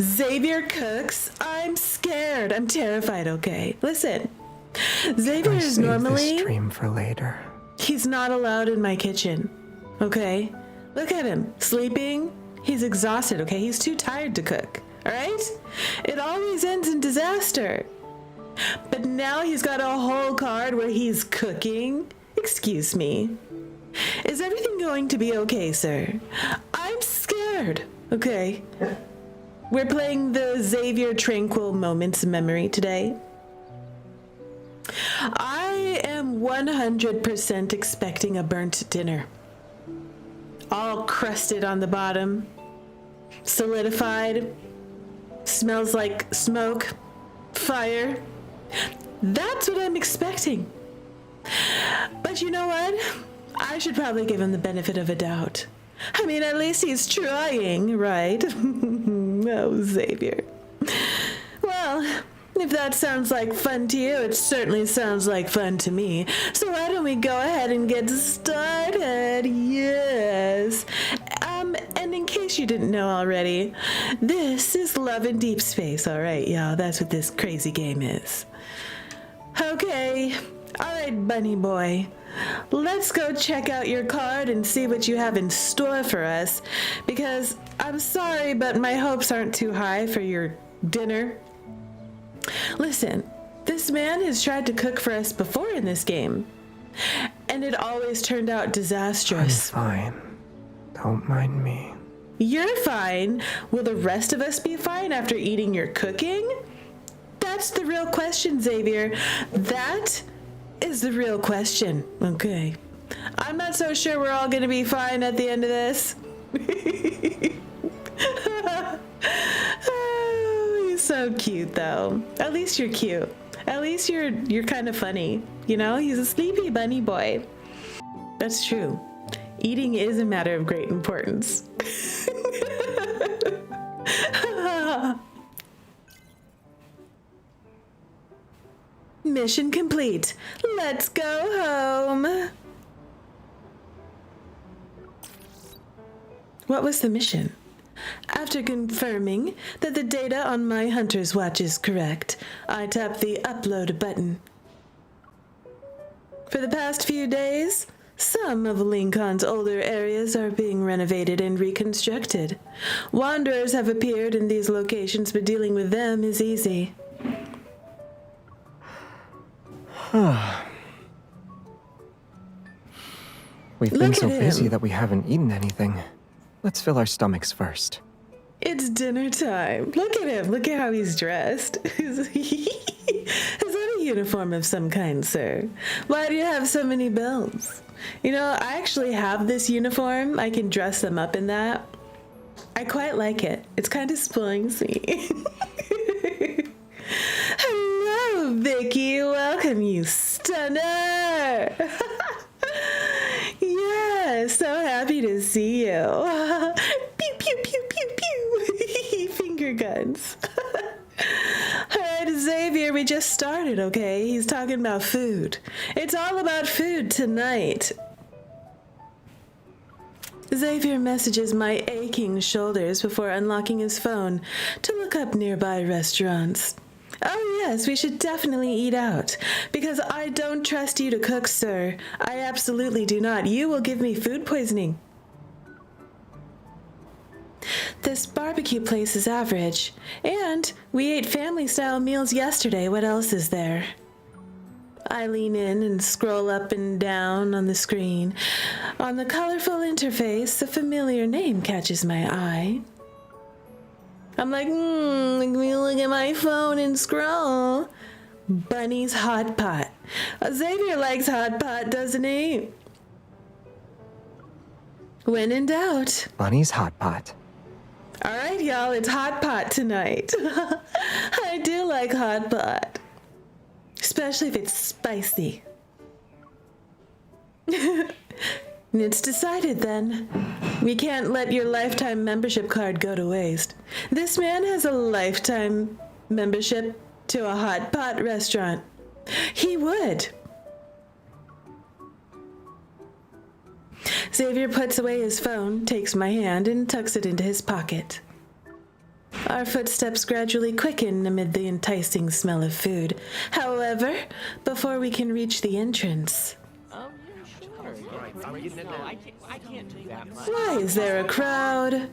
Xavier cooks. I'm scared. I'm terrified, okay? Listen, Xavier is Save normally... this dream for later. He's not allowed in my kitchen, okay? Look at him, sleeping. He's exhausted, okay? He's too tired to cook, all right? It always ends in disaster. But now he's got a whole card where he's cooking. Excuse me. Is everything going to be okay, sir? I'm scared, okay? We're playing the Xavier Tranquil Moments memory today. I am 100% expecting a burnt dinner. All crusted on the bottom, solidified, smells like smoke, fire. That's what I'm expecting. But you know what? I should probably give him the benefit of a doubt. I mean, at least he's trying, right? Oh, Xavier. Well, if that sounds like fun to you, it certainly sounds like fun to me. So why don't we go ahead and get started? Yes. And in case you didn't know already, this is Love in Deepspace. All right, y'all, that's what this crazy game is. Okay. All right, bunny boy. Let's go check out your card and see what you have in store for us, because I'm sorry, but my hopes aren't too high for your dinner. Listen, this man has tried to cook for us before in this game, and it always turned out disastrous. I'm fine. Don't mind me. You're fine. Will the rest of us be fine after eating your cooking? That's the real question, Xavier. That is the real question. Okay. I'm not so sure we're all going to be fine at the end of this. Oh, he's so cute, though. At least you're cute. At least you're kind of funny. You know, he's a sleepy bunny boy. That's true. Eating is a matter of great importance. Mission complete. Let's go home. What was the mission? After confirming that the data on my hunter's watch is correct, I tap the upload button. For the past few days, some of Lincoln's older areas are being renovated and reconstructed. Wanderers have appeared in these locations, but dealing with them is easy. We've been so busy that we haven't eaten anything. Let's fill our stomachs first. It's dinner time. Look at him. Look at how he's dressed. Is that a uniform of some kind, sir? Why do you have so many bells? You know, I actually have this uniform. I can dress them up in that. I quite like it. It's kind of spicy. Hello, Vicky. Welcome, you stunner. Yeah, so happy to see you. Pew, pew, pew, pew, pew. Finger guns. All right, Xavier, we just started, okay? He's talking about food. It's all about food tonight. Xavier messages my aching shoulders before unlocking his phone to look up nearby restaurants. Oh yes, we should definitely eat out, because I don't trust you to cook, sir. I absolutely do not. You will give me food poisoning. This barbecue place is average, and we ate family-style meals yesterday. What else is there? I lean in and scroll up and down on the screen. On the colorful interface, a familiar name catches my eye. I'm like, let me look at my phone and scroll. Bunny's Hot Pot. Xavier likes hot pot, doesn't he? When in doubt. Bunny's Hot Pot. All right, y'all, it's hot pot tonight. I do like hot pot. Especially if it's spicy. It's decided then. We can't let your lifetime membership card go to waste. This man has a lifetime membership to a hot pot restaurant. He would. Xavier puts away his phone, takes my hand, and tucks it into his pocket. Our footsteps gradually quicken amid the enticing smell of food. However, before we can reach the entrance... Why is there a crowd?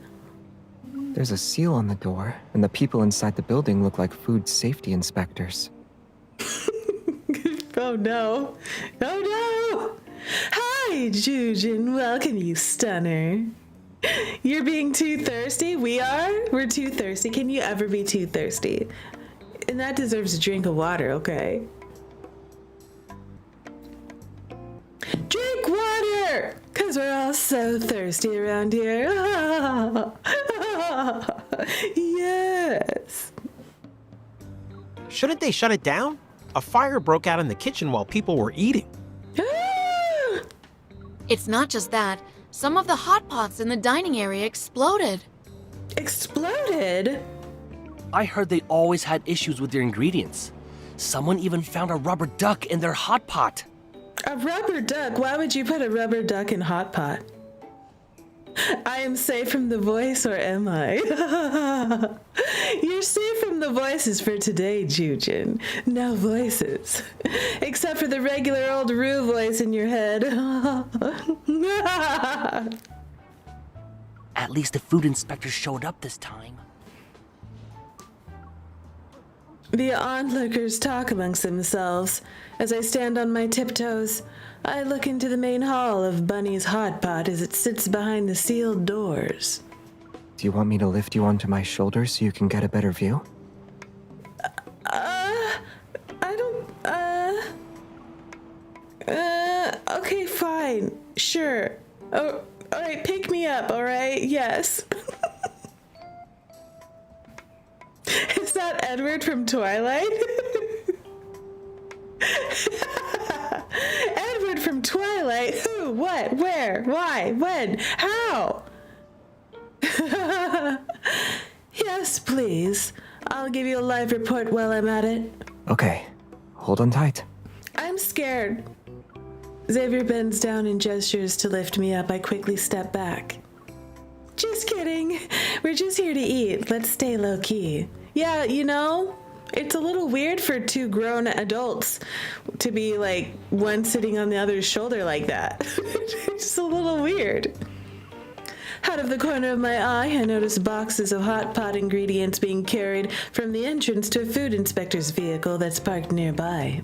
There's a seal on the door, and the people inside the building look like food safety inspectors. Oh no. Oh no! Hi, Jujin. Welcome, you stunner. You're being too thirsty? We are? We're too thirsty. Can you ever be too thirsty? And that deserves a drink of water, okay? Drink water! Because we're all so thirsty around here. Yes. Shouldn't they shut it down? A fire broke out in the kitchen while people were eating. It's not just that. Some of the hot pots in the dining area exploded. Exploded? I heard they always had issues with their ingredients. Someone even found a rubber duck in their hot pot. A rubber duck? Why would you put a rubber duck in hot pot? I am safe from the voice, or am I? You're safe from the voices for today, Jujin. No voices. Except for the regular old Rue voice in your head. At least the food inspector showed up this time. The onlookers talk amongst themselves. As I stand on my tiptoes, I look into the main hall of Bunny's hot pot as it sits behind the sealed doors. Do you want me to lift you onto my shoulders so you can get a better view? Okay, fine. Sure. Oh, alright, pick me up, alright? Yes. Is that Edward from Twilight? Edward from Twilight? Who? What? Where? Why? When? How? Yes, please. I'll give you a live report while I'm at it. Okay, hold on tight. I'm scared. Xavier bends down and gestures to lift me up. I quickly step back. Just kidding. We're just here to eat. Let's stay low-key. Yeah, you know, it's a little weird for two grown adults to be like one sitting on the other's shoulder like that. It's just a little weird. Out of the corner of my eye, I notice boxes of hot pot ingredients being carried from the entrance to a food inspector's vehicle that's parked nearby.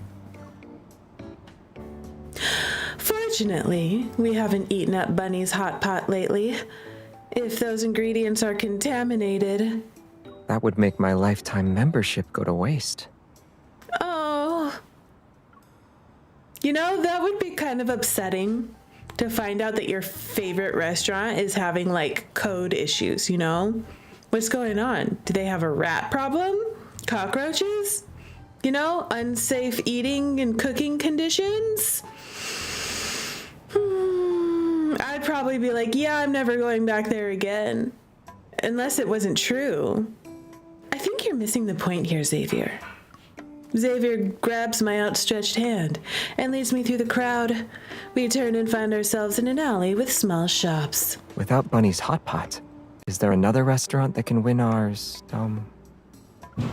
Fortunately, we haven't eaten up Bunny's hot pot lately. If those ingredients are contaminated... That would make my lifetime membership go to waste. Oh. You know, that would be kind of upsetting to find out that your favorite restaurant is having, like, code issues, you know? What's going on? Do they have a rat problem? Cockroaches? You know, unsafe eating and cooking conditions? I'd probably be like, yeah, I'm never going back there again. Unless it wasn't true. I think you're missing the point here, Xavier. Xavier grabs my outstretched hand and leads me through the crowd. We turn and find ourselves in an alley with small shops. Without Bunny's hot pot, is there another restaurant that can win ours?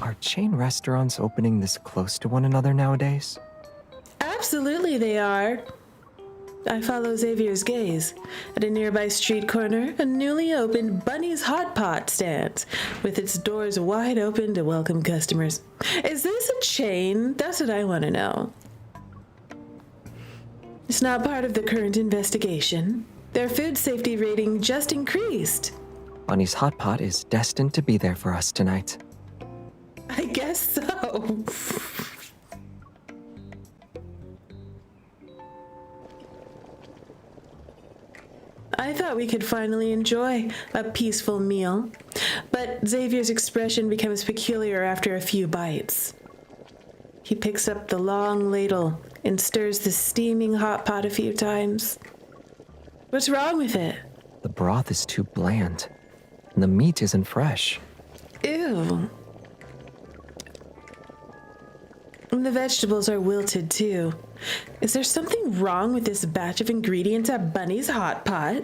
Are chain restaurants opening this close to one another nowadays? Absolutely they are. I follow Xavier's gaze. At a nearby street corner, a newly opened Bunny's Hot Pot stands, with its doors wide open to welcome customers. Is this a chain? That's what I want to know. It's not part of the current investigation. Their food safety rating just increased. Bunny's Hot Pot is destined to be there for us tonight. I guess so. I thought we could finally enjoy a peaceful meal, but Xavier's expression becomes peculiar after a few bites. He picks up the long ladle and stirs the steaming hot pot a few times. What's wrong with it? The broth is too bland, and the meat isn't fresh. Ew. And the vegetables are wilted too. Is there something wrong with this batch of ingredients at Bunny's Hot Pot?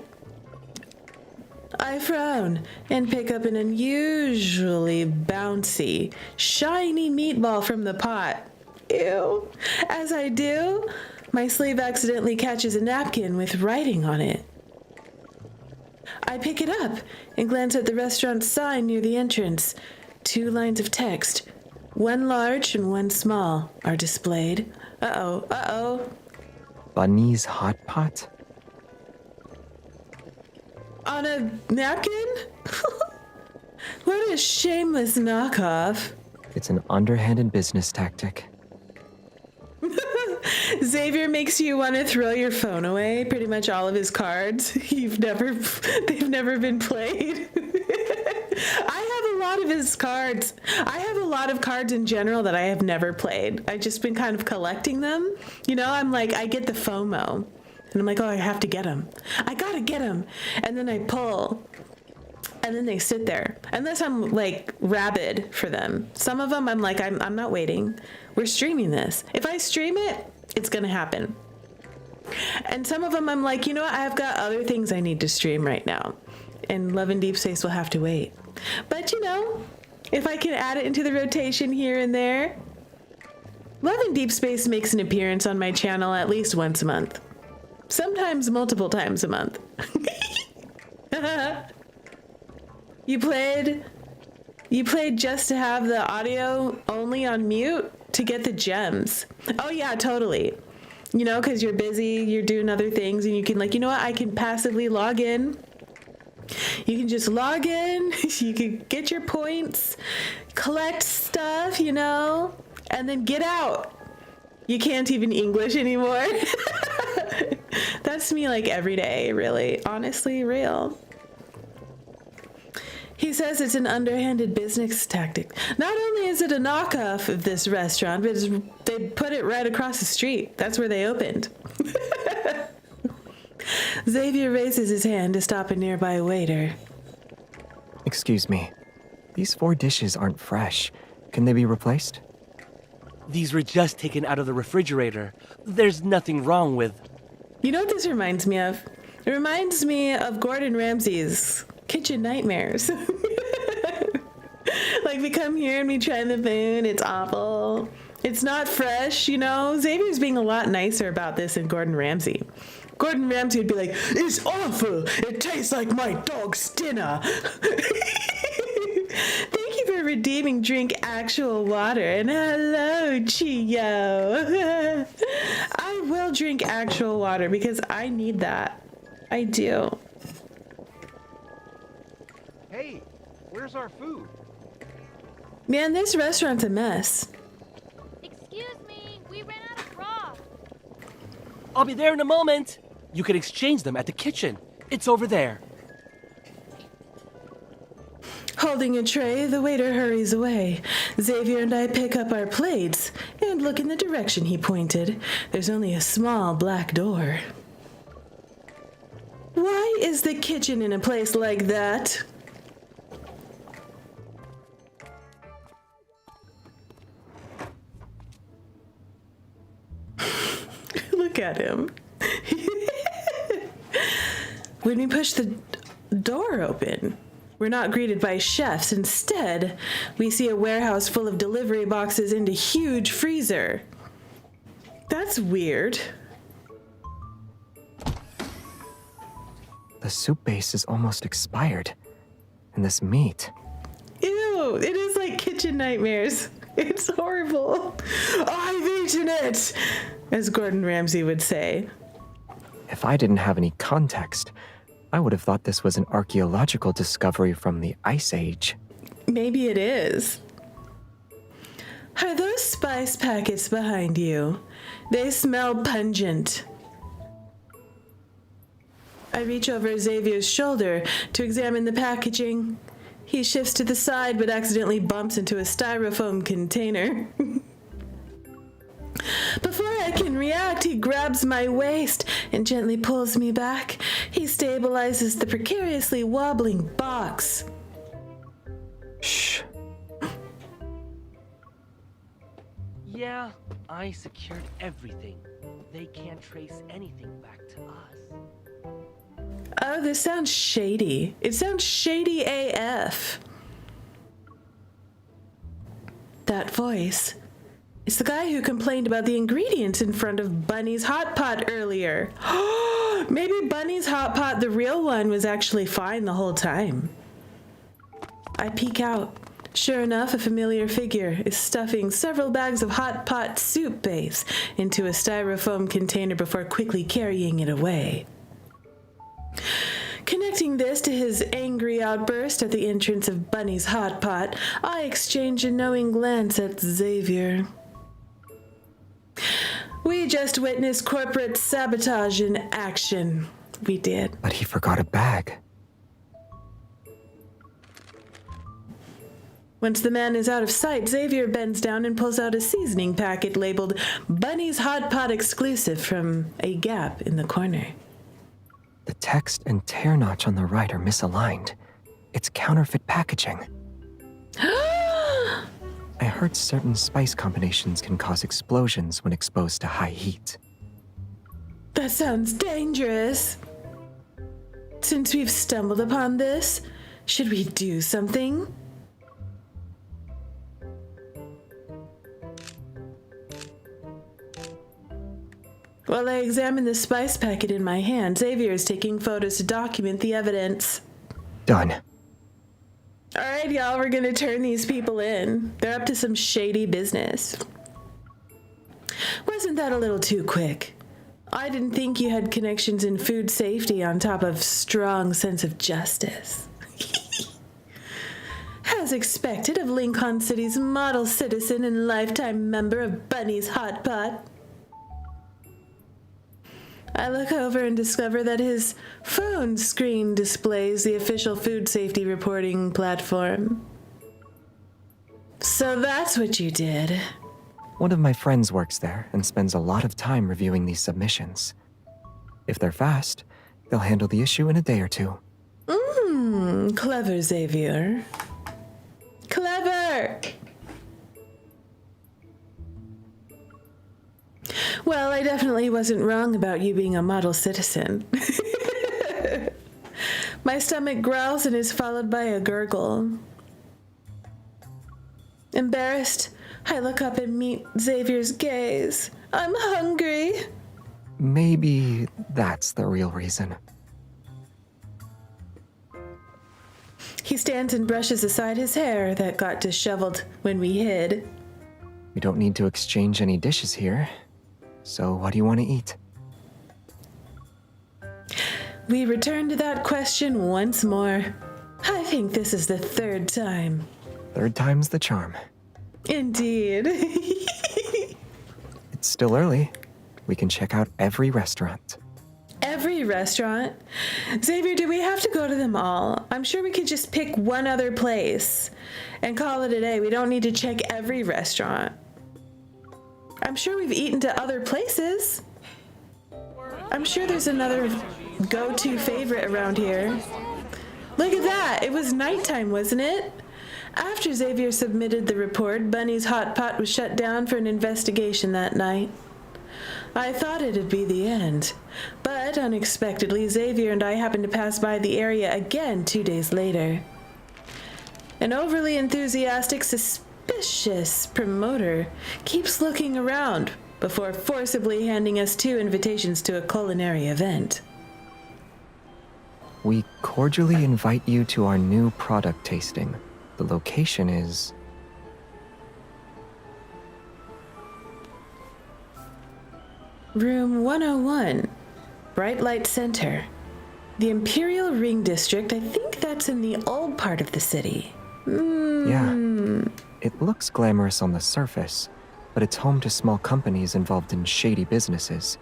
I frown and pick up an unusually bouncy, shiny meatball from the pot. Ew. As I do, my sleeve accidentally catches a napkin with writing on it. I pick it up and glance at the restaurant's sign near the entrance. 2 lines of text, one large and one small, are displayed. Uh-oh. Bunny's hot pot? On a napkin? What a shameless knockoff. It's an underhanded business tactic. Xavier makes you want to throw your phone away. Pretty much all of his cards. They've never been played. I have a lot of his cards. I have a lot of cards in general that I have never played. I've just been kind of collecting them. You know, I'm like, I get the FOMO. And I'm like, oh, I have to get them. I gotta get them. And then I pull. And then they sit there. Unless I'm like rabid for them. Some of them I'm like, I'm not waiting. We're streaming this. If I stream it, it's gonna happen. And some of them I'm like, you know what? I've got other things I need to stream right now. And Love and Deepspace will have to wait. But you know, if I can add it into the rotation here and there. Love and Deepspace makes an appearance on my channel at least once a month. Sometimes multiple times a month. You played just to have the audio only on mute to get the gems. Oh yeah, totally. You know, because you're busy, you're doing other things, and you can like, you know what, I can passively log in. You can just log in, you can get your points, collect stuff, you know, and then get out. You can't even English anymore. That's me like every day, really. Honestly, real. He says it's an underhanded business tactic. Not only is it a knockoff of this restaurant, but they put it right across the street. That's where they opened. Xavier raises his hand to stop a nearby waiter. Excuse me. These 4 dishes aren't fresh. Can they be replaced? These were just taken out of the refrigerator. There's nothing wrong with... You know what this reminds me of? It reminds me of Gordon Ramsay's kitchen nightmares. Like we come here and we try the food, it's awful. It's not fresh, you know? Xavier's being a lot nicer about this than Gordon Ramsay. Gordon Ramsay would be like, it's awful. It tastes like my dog's dinner. Thank you for redeeming drink actual water. And hello, Chio. I will drink actual water because I need that. I do. Hey, where's our food? Man, this restaurant's a mess. Excuse me, we ran out of broth. I'll be there in a moment. You can exchange them at the kitchen. It's over there. Holding a tray, the waiter hurries away. Xavier and I pick up our plates and look in the direction he pointed. There's only a small black door. Why is the kitchen in a place like that? Look at him. When we push the door open, we're not greeted by chefs. Instead, we see a warehouse full of delivery boxes and a huge freezer. That's weird. The soup base is almost expired. And this meat. Ew, it is like kitchen nightmares. It's horrible. I've eaten it, as Gordon Ramsay would say. If I didn't have any context, I would have thought this was an archaeological discovery from the Ice Age. Maybe it is. Are those spice packets behind you? They smell pungent. I reach over Xavier's shoulder to examine the packaging. He shifts to the side but accidentally bumps into a styrofoam container. Before I can react, he grabs my waist and gently pulls me back. He stabilizes the precariously wobbling box. Shh. Yeah, I secured everything. They can't trace anything back to us. Oh, this sounds shady. It sounds shady AF. That voice. It's the guy who complained about the ingredients in front of Bunny's hot pot earlier. Maybe Bunny's hot pot, the real one, was actually fine the whole time. I peek out. Sure enough, a familiar figure is stuffing several bags of hot pot soup base into a styrofoam container before quickly carrying it away. Connecting this to his angry outburst at the entrance of Bunny's hot pot, I exchange a knowing glance at Xavier. We just witnessed corporate sabotage in action. We did. But he forgot a bag. Once the man is out of sight, Xavier bends down and pulls out a seasoning packet labeled Bunny's Hot Pot Exclusive from a gap in the corner. The text and tear notch on the right are misaligned. It's counterfeit packaging. I heard certain spice combinations can cause explosions when exposed to high heat. That sounds dangerous. Since we've stumbled upon this, should we do something? While I examine the spice packet in my hand, Xavier is taking photos to document the evidence. Done. All right, y'all, we're gonna turn these people in. They're up to some shady business. Wasn't that a little too quick? I didn't think you had connections in food safety on top of strong sense of justice. As expected of Lincoln City's model citizen and lifetime member of Bunny's Hot Pot. I look over and discover that his phone screen displays the official food safety reporting platform. So that's what you did. One of my friends works there and spends a lot of time reviewing these submissions. If they're fast, they'll handle the issue in a day or two. Clever, Xavier. Clever! Well, I definitely wasn't wrong about you being a model citizen. My stomach growls and is followed by a gurgle. Embarrassed, I look up and meet Xavier's gaze. I'm hungry. Maybe that's the real reason. He stands and brushes aside his hair that got disheveled when we hid. We don't need to exchange any dishes here. So what do you want to eat? We return to that question once more. I think this is the third time. Third time's the charm. Indeed. It's still early. We can check out every restaurant. Every restaurant? Xavier, do we have to go to them all? I'm sure we could just pick one other place and call it a day. We don't need to check every restaurant. I'm sure we've eaten to other places. I'm sure there's another go-to favorite around here. Look at that! It was nighttime, wasn't it? After Xavier submitted the report, Bunny's Hot Pot was shut down for an investigation that night. I thought it'd be the end, but unexpectedly, Xavier and I happened to pass by the area again 2 days later. An overly enthusiastic, suspicious promoter keeps looking around before forcibly handing us 2 invitations to a culinary event. We cordially invite you to our new product tasting. The location is... Room 101, Bright Light Center. The Imperial Ring District, I think that's in the old part of the city. Yeah, it looks glamorous on the surface, but it's home to small companies involved in shady businesses,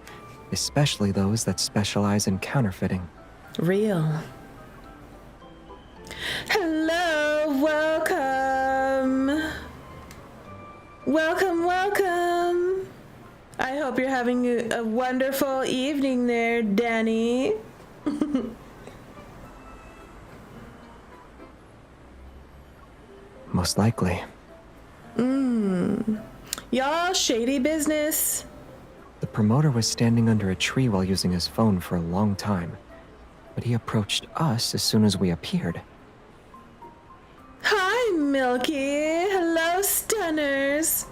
especially those that specialize in counterfeiting. Real. Hello, welcome. Welcome, welcome. I hope you're having a wonderful evening there, Danny. Most likely. Y'all, shady business. The promoter was standing under a tree while using his phone for a long time. but he approached us as soon as we appeared. Hi, Milky. Hello, stunners.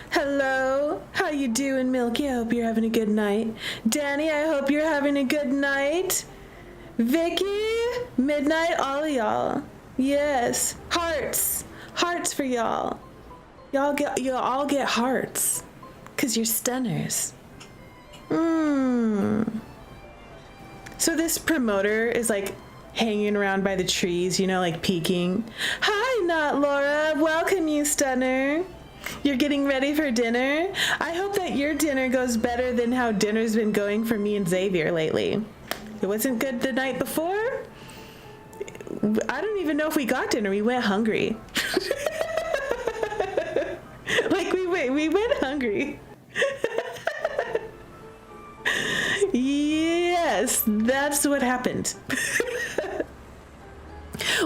Hello. How you doing, Milky? I hope you're having a good night. Danny, I hope you're having a good night. Vicky, Midnight, all of y'all. Yes. Hearts. Hearts for y'all. You'll all get hearts. 'Cause you're stunners. So this promoter is like hanging around by the trees, you know, like peeking. Hi, Not Laura. Welcome, you stunner. You're getting ready for dinner? I hope that your dinner goes better than how dinner's been going for me and Xavier lately. It wasn't good the night before. I don't even know if we got dinner. We went hungry. Like we went hungry. Yes, that's what happened.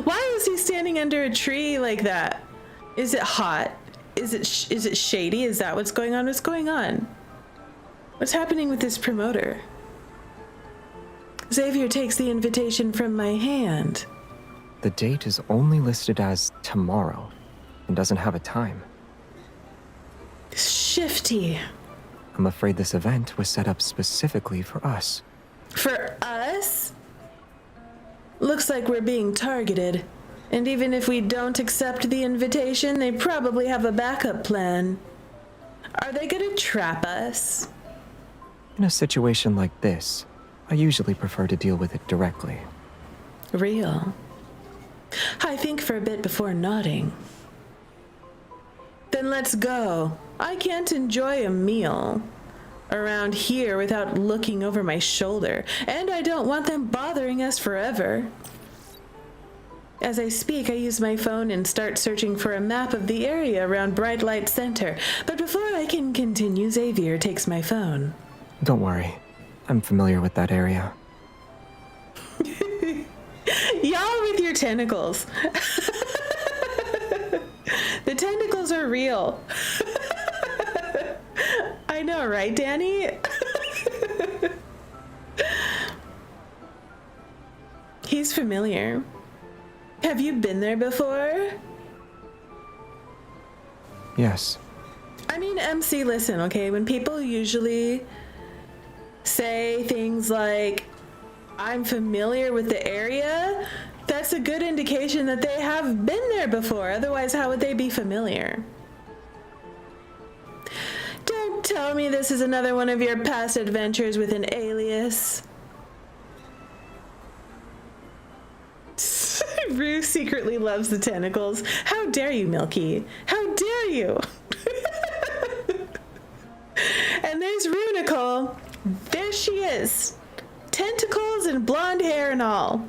Why is he standing under a tree like that? Is it hot? Is it shady? Is that what's going on? What's going on? What's happening with this promoter? Xavier takes the invitation from my hand. The date is only listed as tomorrow and doesn't have a time. Shifty. I'm afraid this event was set up specifically for us. For us? Looks like we're being targeted. And even if we don't accept the invitation, they probably have a backup plan. Are they gonna trap us? In a situation like this, I usually prefer to deal with it directly. Real. I think for a bit before nodding. Then let's go. I can't enjoy a meal around here without looking over my shoulder, and I don't want them bothering us forever. As I speak, I use my phone and start searching for a map of the area around Bright Light Center, but before I can continue, Xavier takes my phone. Don't worry, I'm familiar with that area. Y'all with your tentacles. The tentacles are real. I know, right, Danny? He's familiar. Have you been there before? Yes. I mean, MC, listen, okay? When people usually say things like, I'm familiar with the area, that's a good indication that they have been there before. Otherwise, how would they be familiar? Don't tell me this is another one of your past adventures with an alias. Rue secretly loves the tentacles. How dare you, Milky? How dare you? And there's Rue, Nicole. There she is. Tentacles and blonde hair and all.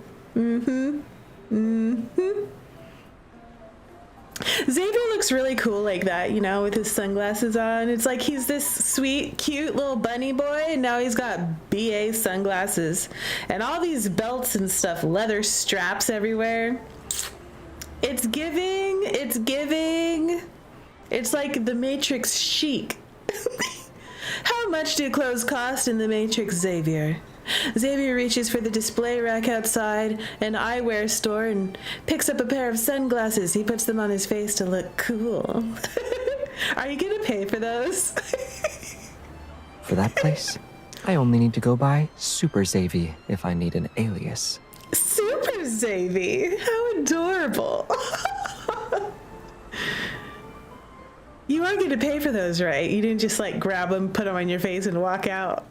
Xavier looks really cool like that, you know, with his sunglasses on. It's like he's this sweet, cute little bunny boy, and now he's got BA sunglasses and all these belts and stuff, leather straps everywhere. It's giving. It's like the Matrix chic. How much do clothes cost in the Matrix, Xavier? Xavier reaches for the display rack outside an eyewear store and picks up a pair of sunglasses. He puts them on his face to look cool. Are you gonna pay for those? For that place, I only need to go by Super Xavier if I need an alias. Super Xavier! How adorable! You are gonna pay for those, right? You didn't just like grab them, put them on your face, and walk out.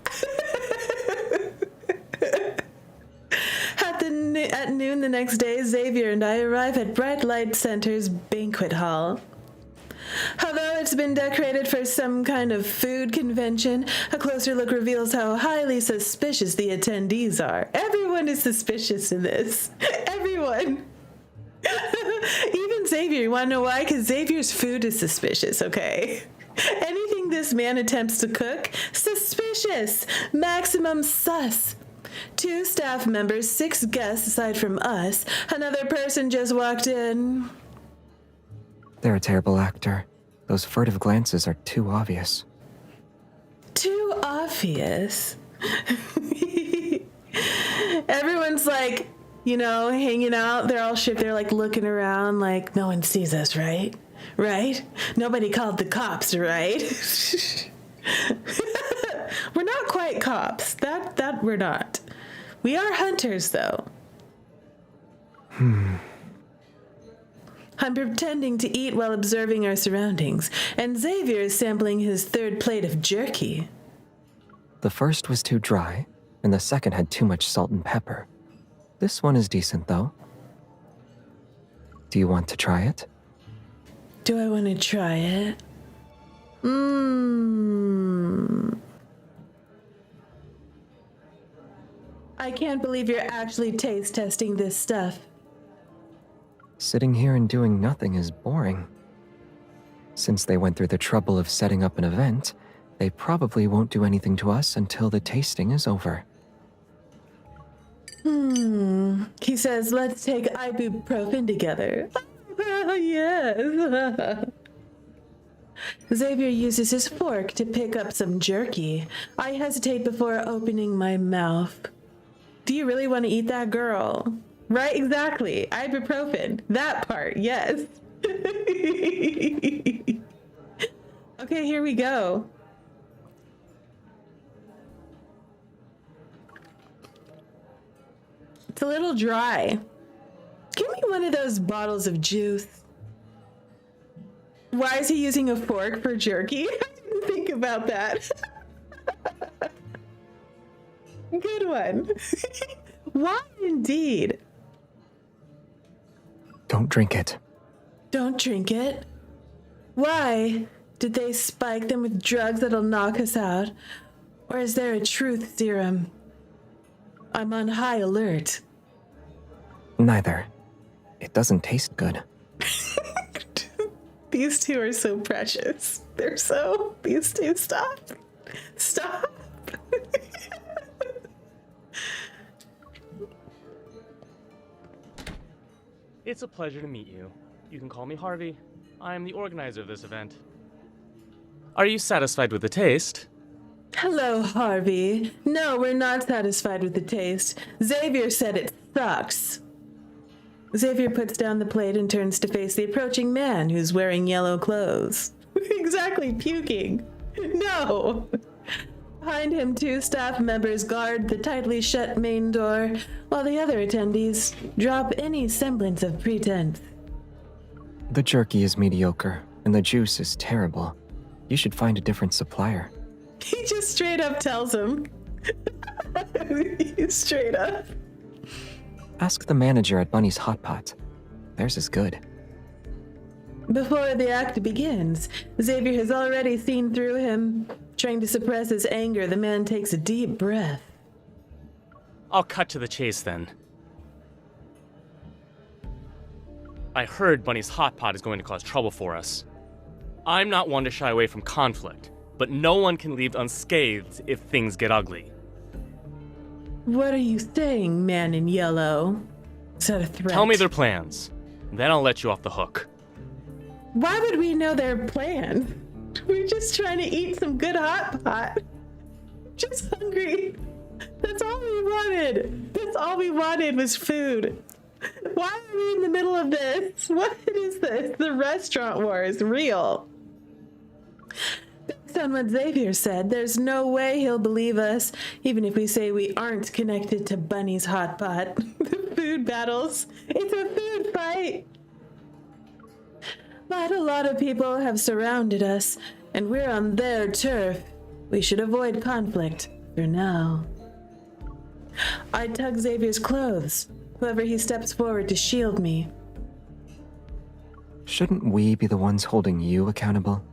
At noon the next day, Xavier and I arrive at Bright Light Center's banquet hall. Although it's been decorated for some kind of food convention, a closer look reveals how highly suspicious the attendees are. Everyone is suspicious in this. Everyone. Even Xavier. You want to know why? Because Xavier's food is suspicious, okay? Anything this man attempts to cook, suspicious. Maximum sus. 2 staff members, 6 guests aside from us. Another person just walked in. They're a terrible actor. Those furtive glances are too obvious. Too obvious? Everyone's like, you know, hanging out. They're all shit. They're like looking around like, no one sees us, right? Right? Nobody called the cops, right? We're not quite cops. That we're not. We are hunters, though. I'm pretending to eat while observing our surroundings, and Xavier is sampling his third plate of jerky. The first was too dry, and the second had too much salt and pepper. This one is decent, though. Do you want to try it? Do I want to try it? I can't believe you're actually taste testing this stuff. Sitting here and doing nothing is boring. Since they went through the trouble of setting up an event, they probably won't do anything to us until the tasting is over. He says, let's take ibuprofen together. Yes. Xavier uses his fork to pick up some jerky. I hesitate before opening my mouth. Do you really want to eat that, girl? Right, exactly. Ibuprofen. That part, yes. Okay, here we go. It's a little dry. Give me one of those bottles of juice. Why is he using a fork for jerky? I didn't think about that. Good one. Why indeed? Don't drink it. Don't drink it. Why? Did they spike them with drugs that'll knock us out? Or is there a truth serum? I'm on high alert. Neither. It doesn't taste good. These two are so precious. These two, stop. Stop. It's a pleasure to meet you. You can call me Harvey. I am the organizer of this event. Are you satisfied with the taste? Hello, Harvey. No, we're not satisfied with the taste. Xavier said it sucks. Xavier puts down the plate and turns to face the approaching man who's wearing yellow clothes. Exactly, puking. No. Behind him, two staff members guard the tightly shut main door, while the other attendees drop any semblance of pretense. The jerky is mediocre, and the juice is terrible. You should find a different supplier. He just straight up tells him. Straight up. Ask the manager at Bunny's Hot Pot. Theirs is good. Before the act begins, Xavier has already seen through him. Trying to suppress his anger, the man takes a deep breath. I'll cut to the chase then. I heard Bunny's Hot Pot is going to cause trouble for us. I'm not one to shy away from conflict, but no one can leave unscathed if things get ugly. What are you saying, man in yellow? Is that a threat? Tell me their plans, then I'll let you off the hook. Why would we know their plan? We're just trying to eat some good hot pot. Just hungry. That's all we wanted. That's all we wanted was food. Why are we in the middle of this? What is this? The restaurant war is real. Based on what Xavier said, there's no way he'll believe us, even if we say we aren't connected to Bunny's Hot Pot. The food battles. It's a food fight. But a lot of people have surrounded us, and we're on their turf. We should avoid conflict, for now. I tug Xavier's clothes, whoever he steps forward to shield me. Shouldn't we be the ones holding you accountable?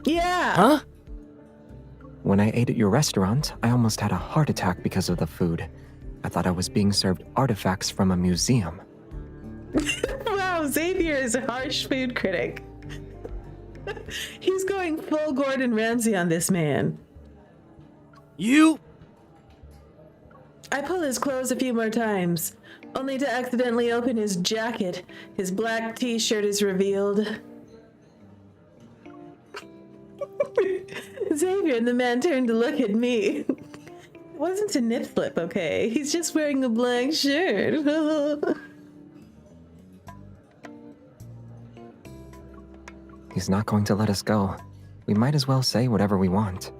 Yeah! Huh? When I ate at your restaurant, I almost had a heart attack because of the food. I thought I was being served artifacts from a museum. Wow, Xavier is a harsh food critic. He's going full Gordon Ramsay on this man. You? I pull his clothes a few more times, only to accidentally open his jacket. His black t-shirt is revealed. Xavier and the man turn to look at me. wasn't a nip slip, okay? He's just wearing a black shirt. He's not going to let us go. We might as well say whatever we want.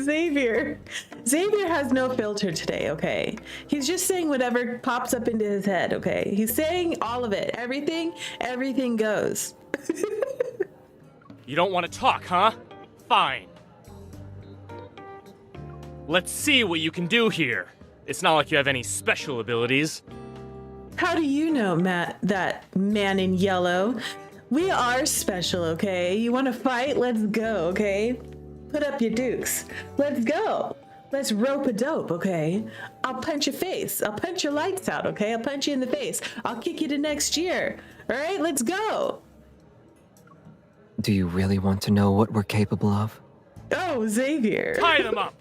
Xavier. Xavier has no filter today, okay? He's just saying whatever pops up into his head, okay? He's saying all of it. Everything goes. You don't want to talk, huh? Fine. Let's see what you can do here. It's not like you have any special abilities. How do you know, Matt, that man in yellow? We are special, okay? You want to fight? Let's go, okay? Put up your dukes. Let's go. Let's rope a dope, okay? I'll punch your face. I'll punch your lights out, okay? I'll punch you in the face. I'll kick you to next year. All right, let's go. Do you really want to know what we're capable of? Oh, Xavier. Tie them up!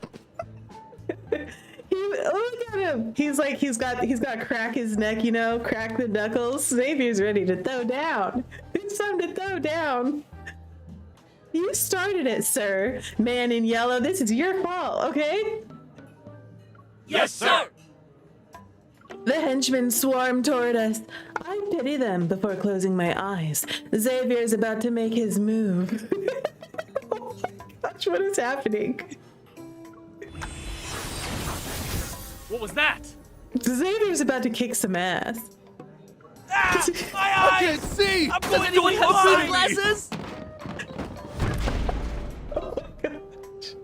Look at him. He's got to crack his neck, you know, crack the knuckles. Xavier's ready to throw down. It's time to throw down. You started it, sir. Man in yellow, this is your fault, okay? Yes, sir! The henchmen swarm toward us. I pity them before closing my eyes. Xavier's about to make his move. Oh my gosh, what is happening? What was that? Xavier's about to kick some ass. Ah! My eyes! I can't see! I'm Does going anyone to have die! sunglasses? Oh my gosh.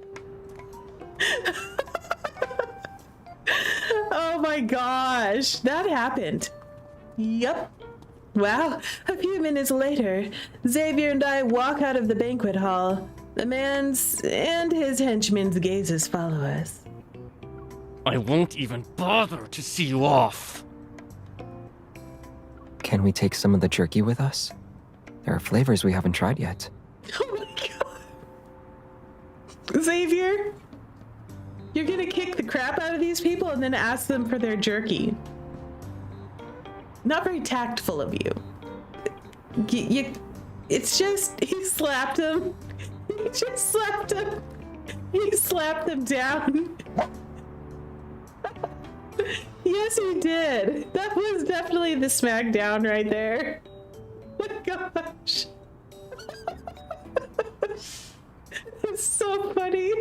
Oh my gosh, that happened. Yep. Wow. A few minutes later, Xavier and I walk out of the banquet hall. The man's and his henchmen's gazes follow us. I won't even bother to see you off. Can we take some of the jerky with us? There are flavors we haven't tried yet. Oh my god. Xavier, you're gonna kick the crap out of these people and then ask them for their jerky. Not very tactful of you. It's just, he slapped him. He just slapped him. He slapped them down. Yes, he did. That was definitely the smackdown right there. Oh my gosh. It's so funny.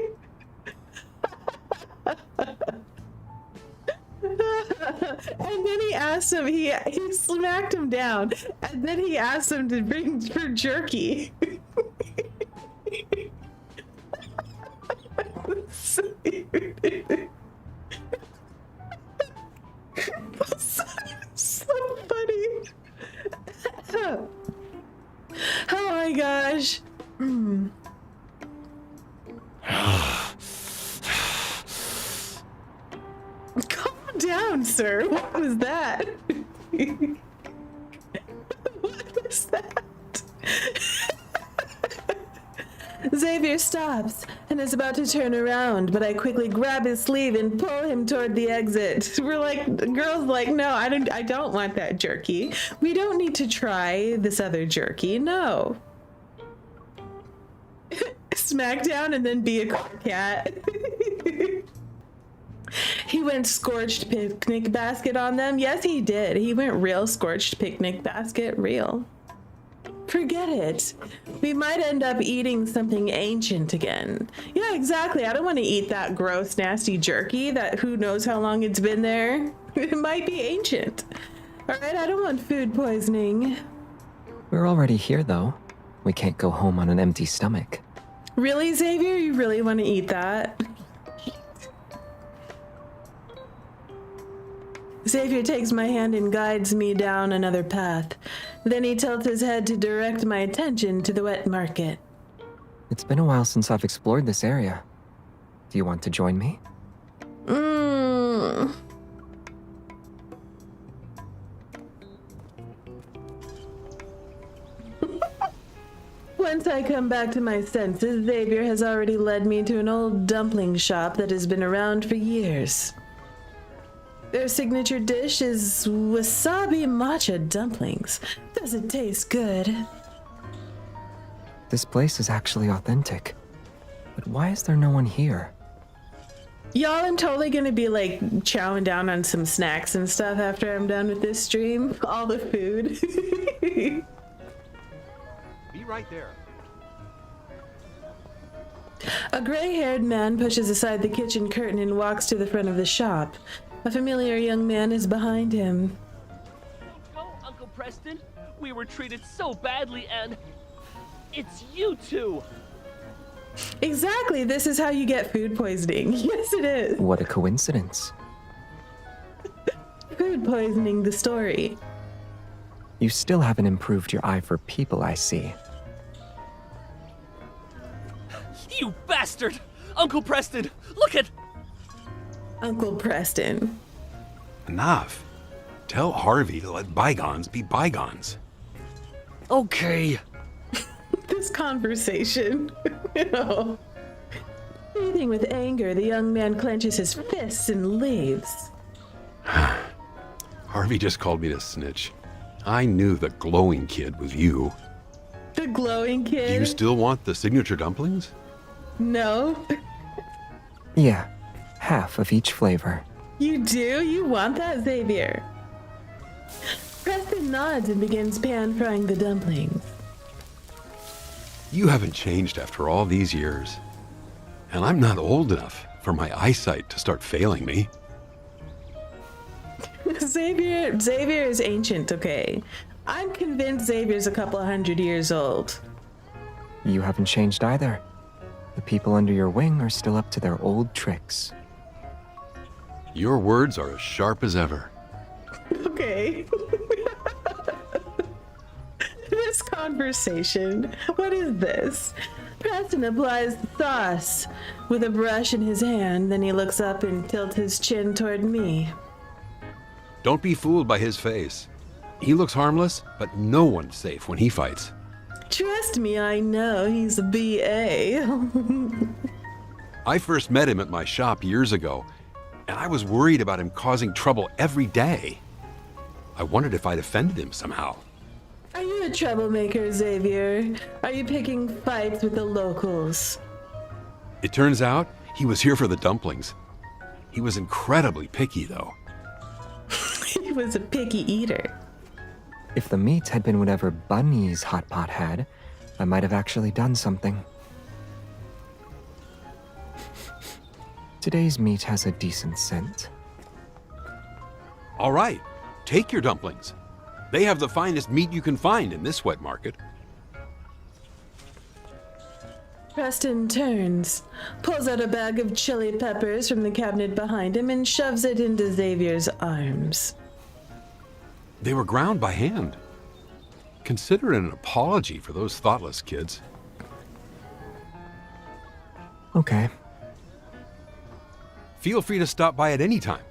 And then he asked him, he smacked him down, and then he asked him to bring for jerky. So funny. Oh my gosh. Calm down, sir. What was that? What was that? Xavier stops and is about to turn around, but I quickly grab his sleeve and pull him toward the exit. We're like, the girl's like, no, I don't want that jerky. We don't need to try this other jerky, no. Smackdown and then be a cat. He went scorched picnic basket on them. Yes, he did. He went real scorched picnic basket, real. Forget it. We might end up eating something ancient again. Yeah, exactly. I don't want to eat that gross, nasty jerky that who knows how long it's been there. It might be ancient. All right, I don't want food poisoning. We're already here, though. We can't go home on an empty stomach. Really, Xavier? You really want to eat that? Xavier takes my hand and guides me down another path. Then he tilts his head to direct my attention to the wet market. It's been a while since I've explored this area. Do you want to join me? Once I come back to my senses, Xavier has already led me to an old dumpling shop that has been around for years. Their signature dish is wasabi matcha dumplings. Does it taste good? This place is actually authentic. But why is there no one here? Y'all, I'm totally gonna be like chowing down on some snacks and stuff after I'm done with this stream. All the food. Be right there. A gray-haired man pushes aside the kitchen curtain and walks to the front of the shop. A familiar young man is behind him. Go, Uncle Preston. We were treated so badly, and it's you two. Exactly, this is how you get food poisoning. Yes, it is. What a coincidence. Food poisoning, the story. You still haven't improved your eye for people, I see. You bastard! Uncle Preston, look at... Uncle Preston. Enough. Tell Harvey to let bygones be bygones. Okay. This conversation. Breathing with anger, the young man clenches his fists and leaves. Harvey just called me to snitch. I knew the glowing kid was you. The glowing Do kid? you still want the signature dumplings? No. Yeah, half of each flavor. You do? You want that, Xavier? Preston nods and begins pan-frying the dumplings. You haven't changed after all these years. And I'm not old enough for my eyesight to start failing me. Xavier is ancient, okay? I'm convinced Xavier's a couple 100 years old. You haven't changed either. The people under your wing are still up to their old tricks. Your words are as sharp as ever. Okay. This conversation. What is this? Preston applies the sauce with a brush in his hand, then he looks up and tilts his chin toward me. Don't be fooled by his face. He looks harmless, but no one's safe when he fights. Trust me, I know he's a BA. I first met him at my shop years ago, and I was worried about him causing trouble every day. I wondered if I'd offended him somehow. Are you a troublemaker, Xavier? Are you picking fights with the locals? It turns out he was here for the dumplings. He was incredibly picky, though. He was a picky eater. If the meat had been whatever Bunny's hot pot had, I might have actually done something. Today's meat has a decent scent. All right, take your dumplings. They have the finest meat you can find in this wet market. Preston turns, pulls out a bag of chili peppers from the cabinet behind him, and shoves it into Xavier's arms. They were ground by hand. Consider it an apology for those thoughtless kids. Okay. Feel free to stop by at any time.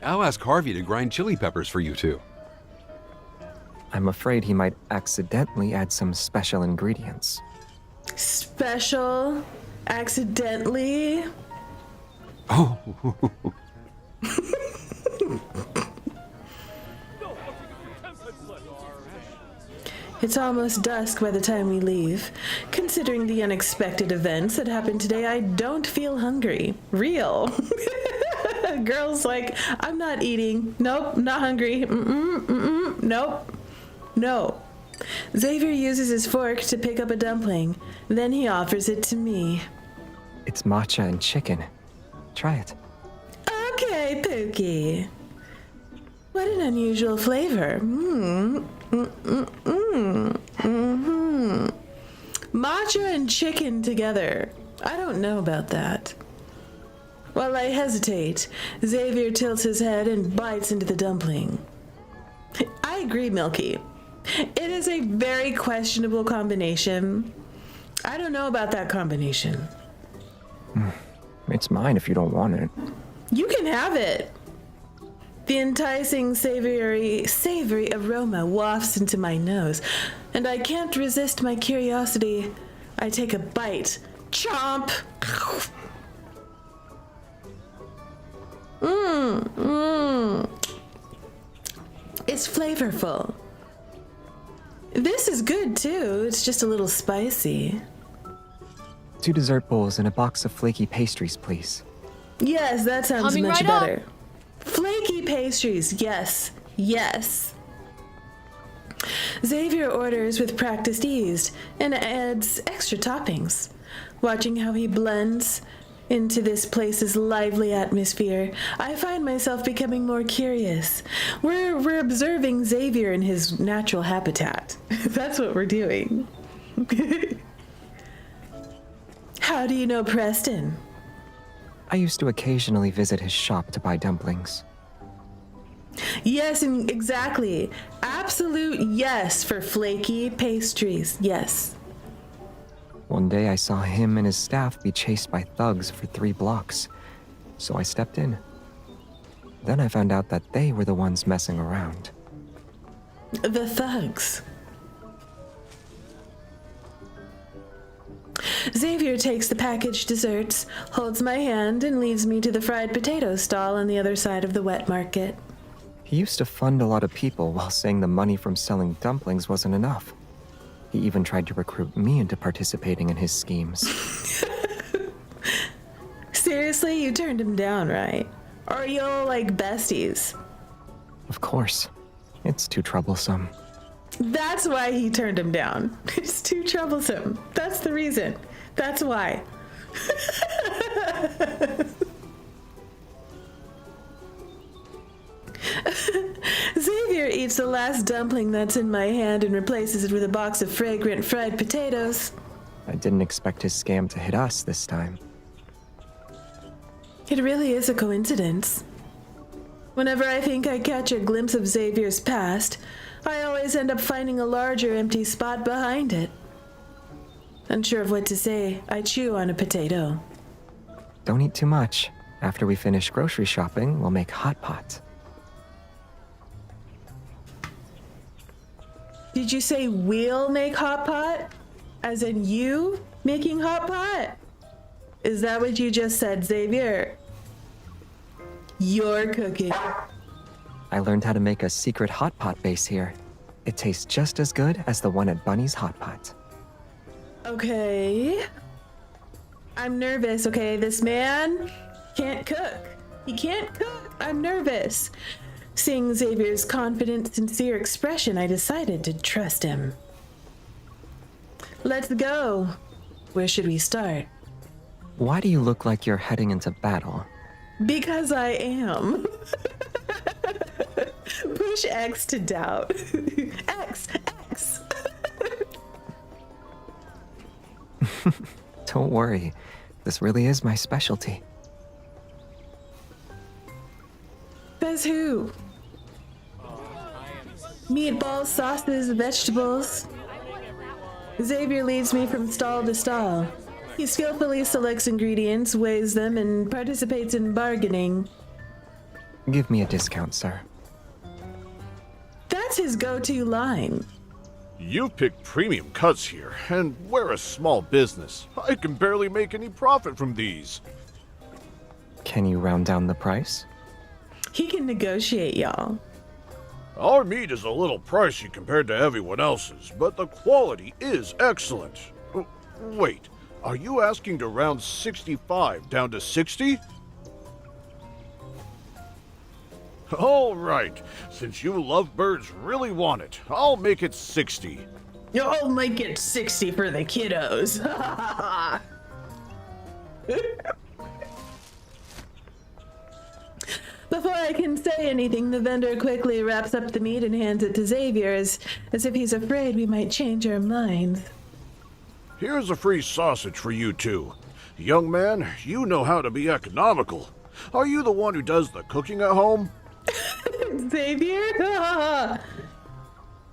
I'll ask Harvey to grind chili peppers for you too. I'm afraid he might accidentally add some special ingredients. Special? Accidentally? Oh, It's almost dusk by the time we leave. Considering the unexpected events that happened today, I don't feel hungry. Real. Girl's like, I'm not eating. Nope, not hungry. Nope. No. Xavier uses his fork to pick up a dumpling. Then he offers it to me. It's matcha and chicken. Try it. Okay, Pookie. What an unusual flavor. Matcha and chicken together. I don't know about that. While I hesitate, Xavier tilts his head and bites into the dumpling. I agree, Milky. It is a very questionable combination. I don't know about that combination. It's mine if you don't want it. You can have it. The enticing savory aroma wafts into my nose, and I can't resist my curiosity. I take a bite. Chomp! It's flavorful. This is good too. It's just a little spicy. 2 dessert bowls and a box of flaky pastries, please. Yes, that sounds Coming much right up. better. Flaky pastries, yes, yes. Xavier orders with practiced ease and adds extra toppings. Watching how he blends into this place's lively atmosphere, I find myself becoming more curious. We're observing Xavier in his natural habitat. That's what we're doing. How do you know Preston? I used to occasionally visit his shop to buy dumplings. Yes, and exactly. Absolute yes for flaky pastries. Yes. One day I saw him and his staff be chased by thugs for 3 blocks, so I stepped in. Then I found out that they were the ones messing around. The thugs. Xavier takes the packaged desserts, holds my hand, and leads me to the fried potato stall on the other side of the wet market. He used to fund a lot of people while saying the money from selling dumplings wasn't enough. He even tried to recruit me into participating in his schemes. Seriously, you turned him down, right? Or are y'all like besties? Of course. It's too troublesome. That's why he turned him down. It's too troublesome. That's the reason. That's why. Xavier eats the last dumpling that's in my hand and replaces it with a box of fragrant fried potatoes. I didn't expect his scam to hit us this time. It really is a coincidence. Whenever I think I catch a glimpse of Xavier's past, I always end up finding a larger empty spot behind it. Unsure of what to say, I chew on a potato. Don't eat too much. After we finish grocery shopping, we'll make hot pot. Did you say we'll make hot pot? As in you making hot pot? Is that what you just said, Xavier? You're cooking. I learned how to make a secret hot pot base here. It tastes just as good as the one at Bunny's Hot Pot. Okay. I'm nervous, okay? This man can't cook. He can't cook. I'm nervous. Seeing Xavier's confident, sincere expression, I decided to trust him. Let's go. Where should we start? Why do you look like you're heading into battle? Because I am. Push X to doubt. X. Don't worry. This really is my specialty. Says who? Meatballs, sauces, vegetables. Xavier leads me from stall to stall. He skillfully selects ingredients, weighs them, and participates in bargaining. Give me a discount, sir. That's his go-to line. You've picked premium cuts here, and we're a small business. I can barely make any profit from these. Can you round down the price? He can negotiate, y'all. Our meat is a little pricey compared to everyone else's, but the quality is excellent. Wait, are you asking to round 65 down to 60? All right, since you lovebirds really want it, I'll make it 60. I'll make it 60 for the kiddos. Before I can say anything, the vendor quickly wraps up the meat and hands it to Xavier as if he's afraid we might change our minds. Here's a free sausage for you two. Young man, you know how to be economical. Are you the one who does the cooking at home? Xavier?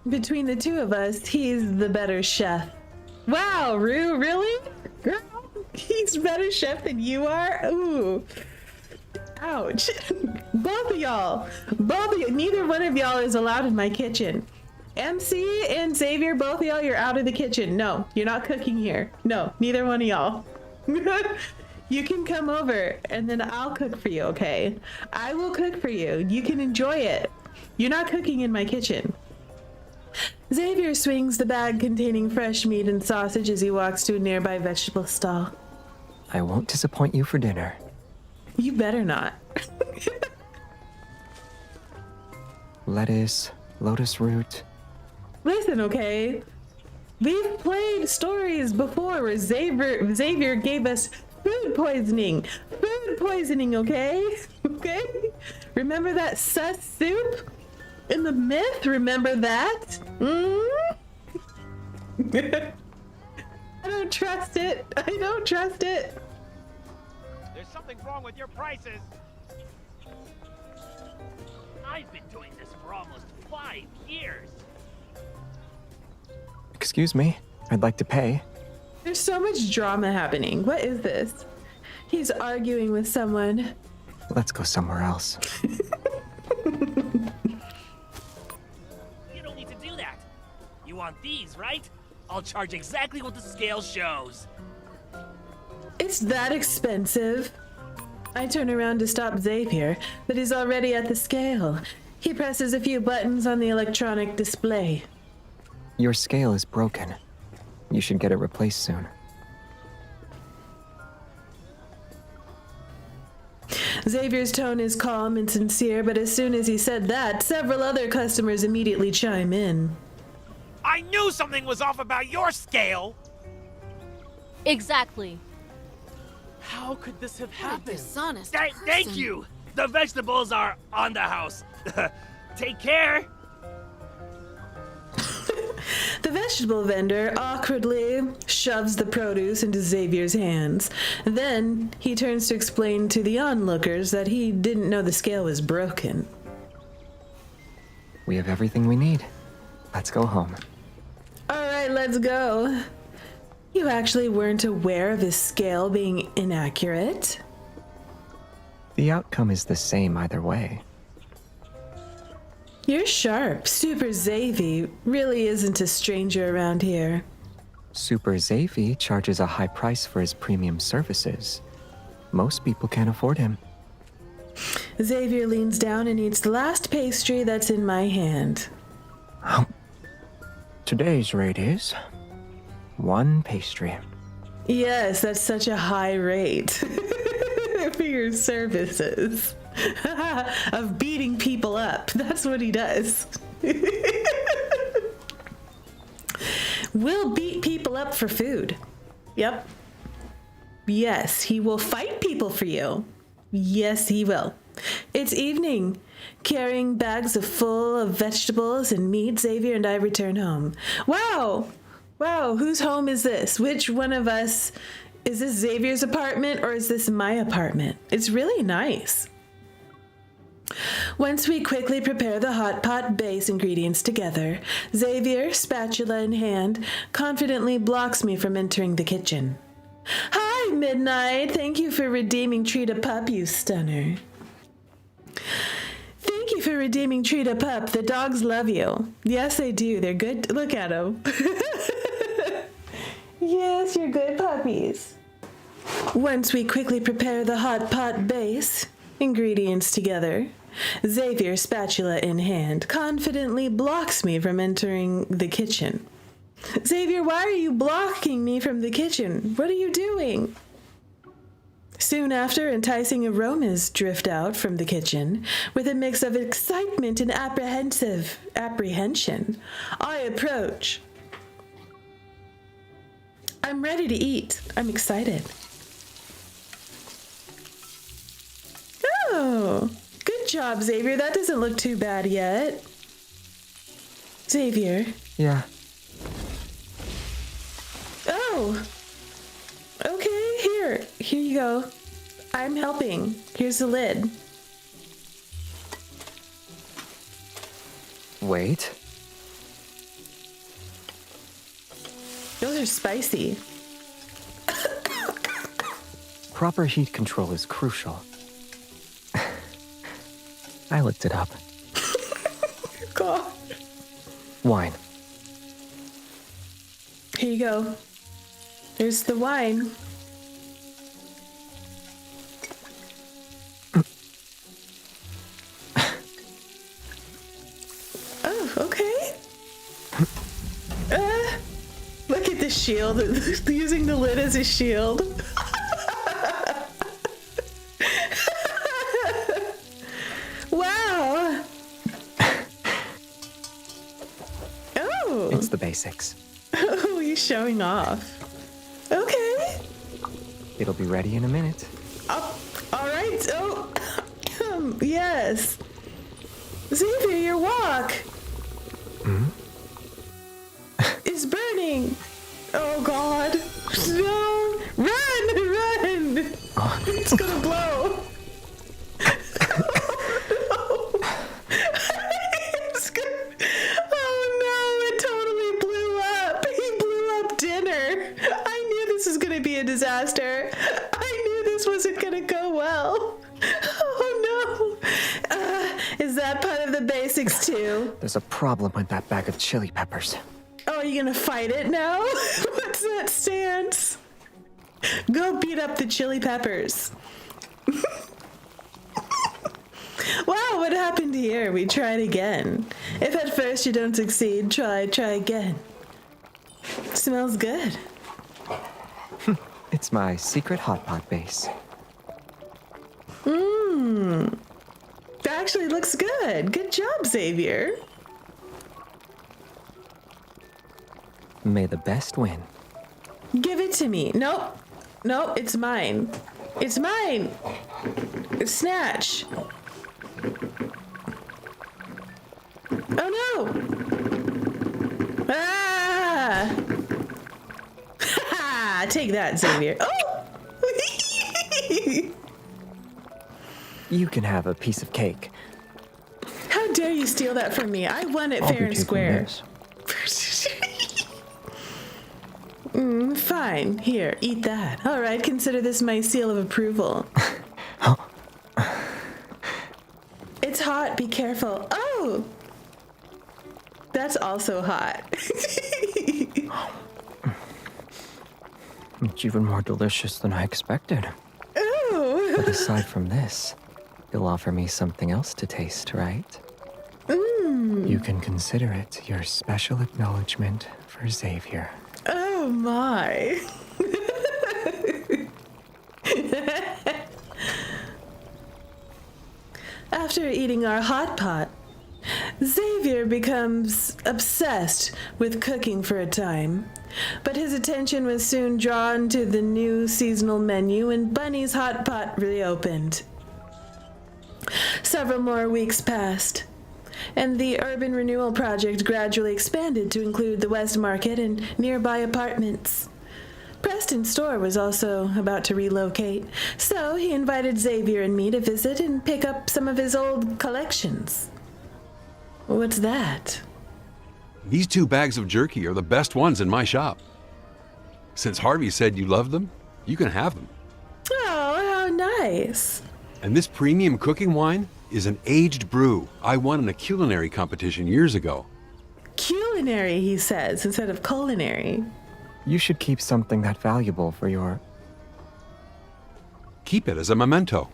Between the two of us, he's the better chef. Wow, Rue, really? Girl, he's better chef than you are? Ooh. Ouch. Both of y'all, neither one of y'all is allowed in my kitchen. MC and Xavier, both of y'all, you're out of the kitchen. No, you're not cooking here. No, neither one of y'all. You can come over and then I'll cook for you, okay? I will cook for you. You can enjoy it. You're not cooking in my kitchen. Xavier swings the bag containing fresh meat and sausage as he walks to a nearby vegetable stall. I won't disappoint you for dinner. You better not. Lettuce, lotus root. Listen, okay? We've played stories before where Xavier gave us food poisoning. Food poisoning, okay? Okay? Remember that sus soup in the myth? Remember that? I don't trust it. I don't trust it. There's something wrong with your prices. I've been doing this for almost 5 years. Excuse me, I'd like to pay. There's so much drama happening. What is this? He's arguing with someone. Let's go somewhere else. You don't need to do that. You want these, right? I'll charge exactly what the scale shows. It's that expensive. I turn around to stop Xavier, but he's already at the scale. He presses a few buttons on the electronic display. Your scale is broken. You should get it replaced soon. Xavier's tone is calm and sincere, but as soon as he said that, several other customers immediately chime in. I knew something was off about your scale. Exactly. How could this have What a happened? dishonest Thank person. you. The vegetables are on the house. Take care. The vegetable vendor awkwardly shoves the produce into Xavier's hands. Then he turns to explain to the onlookers that he didn't know the scale was broken. We have everything we need. Let's go home. All right, let's go. You actually weren't aware of his scale being inaccurate? The outcome is the same either way. You're sharp. Super Xavier really isn't a stranger around here. Super Xavier charges a high price for his premium services. Most people can't afford him. Xavier leans down and eats the last pastry that's in my hand. Today's rate is 1 pastry. Yes, that's such a high rate for your services. Of beating people up. That's what he does. Will beat people up for food. Yep. Yes, he will fight people for you. Yes, he will. It's evening. Carrying bags full of vegetables and meat, Xavier and I return home. Wow! Wow, whose home is this? Which one of us? Is this Xavier's apartment or is this my apartment? It's really nice. Once we quickly prepare the hot pot base ingredients together, Xavier, spatula in hand, confidently blocks me from entering the kitchen. Hi, Midnight! Thank you for redeeming Treat a Pup, you stunner. Thank you for redeeming Treat a Pup. The dogs love you. Yes, they do. They're good. Look at them. Yes, you're good puppies. Once we quickly prepare the hot pot base ingredients together, Xavier, spatula in hand, confidently blocks me from entering the kitchen. Xavier, why are you blocking me from the kitchen? What are you doing? Soon after, enticing aromas drift out from the kitchen. With a mix of excitement and apprehension, I approach. I'm ready to eat. I'm excited. Oh, good job, Xavier. That doesn't look too bad yet. Xavier. Yeah, Oh. Okay, here. Here you go. I'm helping. Here's the lid. wait. Those are spicy. Proper heat control is crucial. I looked it up. God. Wine. Here you go. There's the wine. Oh, okay. Look at the shield. Using the lid as a shield. basics. Oh, he's showing off. Okay. It'll be ready in a minute. Oh, all right. Oh, yes. Xavier, your wok is burning. Oh, God. No. Run. It's going to blow. Oh, no. It's gonna... Oh, no. It totally blew up. He blew up dinner. I knew this was going to be a disaster. I knew this wasn't going to go well. Oh, no. Is that part of the basics, too? There's a problem with that bag of chili peppers. Oh, are you going to fight it now? What's that stance? Go beat up the chili peppers. Wow, what happened here? We tried again. If at first you don't succeed, try again. Smells good. It's my secret hot pot base. Actually looks good. Good job, Xavier. May the best win. Give it to me. Nope, it's mine. It's mine. Snatch. Oh no. Ah. Ha! Take that, Xavier. Oh. You can have a piece of cake. How dare you steal that from me? I won it I'll fair be and taking square. this. Fine. Here, eat that. All right, consider this my seal of approval. It's hot. Be careful. Oh! That's also hot. It's even more delicious than I expected. Oh! But aside from this, you'll offer me something else to taste, right? You can consider it your special acknowledgement for Xavier. Oh my. After eating our hot pot, Xavier becomes obsessed with cooking for a time, but his attention was soon drawn to the new seasonal menu when Bunny's hot pot reopened. Several more weeks passed, and the urban renewal project gradually expanded to include the West Market and nearby apartments. Preston's store was also about to relocate, so he invited Xavier and me to visit and pick up some of his old collections. What's that? These 2 bags of jerky are the best ones in my shop. Since Harvey said you love them, you can have them. Oh, how nice. And this premium cooking wine is an aged brew I won in a culinary competition years ago. Culinary, he says, instead of culinary. You should keep something that valuable for your... Keep it as a memento.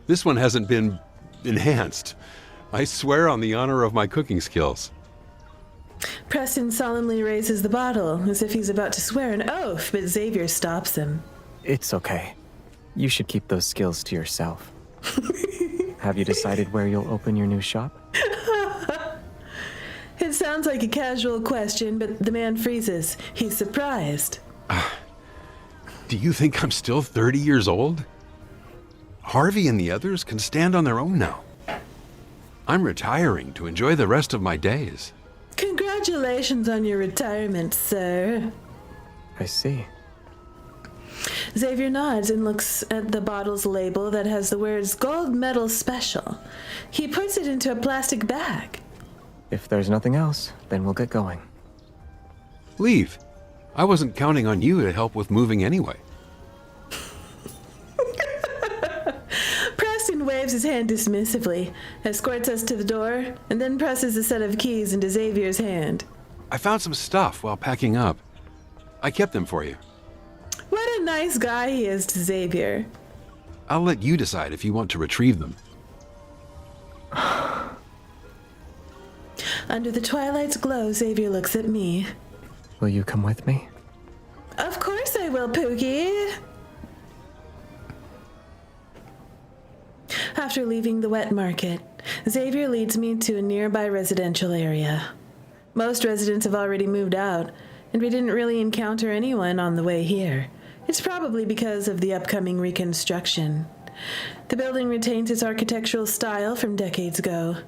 This one hasn't been enhanced. I swear on the honor of my cooking skills. Preston solemnly raises the bottle as if he's about to swear an oath, but Xavier stops him. It's okay. You should keep those skills to yourself. Have you decided where you'll open your new shop? It sounds like a casual question, but the man freezes. He's surprised. Do you think I'm still 30 years old? Harvey and the others can stand on their own now. I'm retiring to enjoy the rest of my days. Congratulations on your retirement, sir. I see. Xavier nods and looks at the bottle's label that has the words Gold Medal Special. He puts it into a plastic bag. If there's nothing else, then we'll get going. Leave. I wasn't counting on you to help with moving anyway. Preston waves his hand dismissively, escorts us to the door, and then presses a set of keys into Xavier's hand. I found some stuff while packing up. I kept them for you. What a nice guy he is to Xavier. I'll let you decide if you want to retrieve them. Under the twilight's glow, Xavier looks at me. Will you come with me? Of course I will, Pookie. After leaving the wet market, Xavier leads me to a nearby residential area. Most residents have already moved out, and we didn't really encounter anyone on the way here. It's probably because of the upcoming reconstruction. The building retains its architectural style from decades ago.